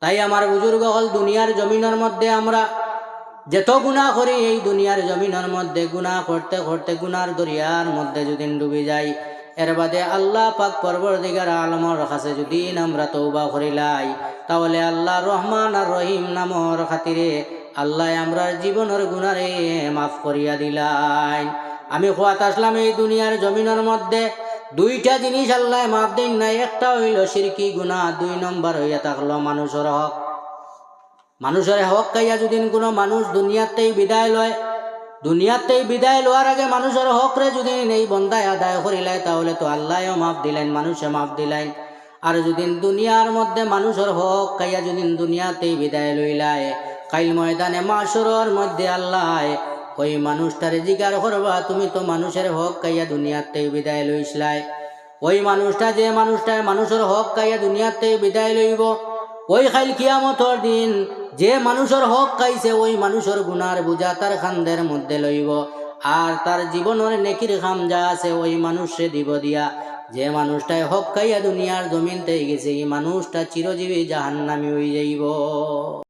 তাই আমার বুজুর্গ হল দুনিয়ার জমিনের মধ্যে আমরা যত গুনাহ করি, এই দুনিয়ার জমিনের মধ্যে গুনাহ করতে করতে গুনার দরিয়ার মধ্যে যদি ডুবে যাই, এর বাদে আল্লাহ পাক পরবর্তীকার আলমর কাছে যদি আমরা তওবা করিলাই, তাহলে আল্লাহ রহমান আর রহিম নামর খাতিরে আল্লাহ আমরা জীবনের গুনারে মাফ করিয়া দিলাই। আমি খোয়াত আসলাম এই দুনিয়ার জমিনের মধ্যে দুইটা জিনিস আল্লাহ মাফ দিন নাই। একটা হইল শিরকি গুনাহ, 2 নম্বর হইয়া থাকলো মানুষের হক। মানুষের হক খাইয়া যদি কোনো মানুষ দুনিয়াতেই বিদায় লয়, দুনিয়াতেই বিদায় লওয়ার আগে মানুষের হক রে যদি এই বন্দায় আদায় করিলাই, তাহলে তো আল্লাহও মাফ দিলেন, মানুষে মাফ দিলেন। আর যদি দুনিয়ার মধ্যে মানুষের হক খাইয়া যদি দুনিয়াতেই বিদায় লইলাই, কাইল ময়দানে মাশরের মধ্যে আল্লাহ ওই মানুষটারে জিজ্ঞাসা করবা, তুমি তো মানুষের হক খাইয়া দুনিয়াতেই বিদায় লইসলাই। ওই মানুষটা যে মানুষের হক খাইয়া দুনিয়াতেই বিদায় লইব, ওই খাইল কিয়ামতর দিন যে মানুষের হক খাইছে ওই মানুষের গুনার বোঝা তার খান্দের মধ্যে লইব, আর তার জীবনের নেকির খাম যা আছে ওই মানুষে দিব দিয়া। যে মানুষটাই হক খাইয়া দুনিয়ার জমিনতে গেছে, এই মানুষটা চিরজীবী জাহান্নামী হয়ে যাইব।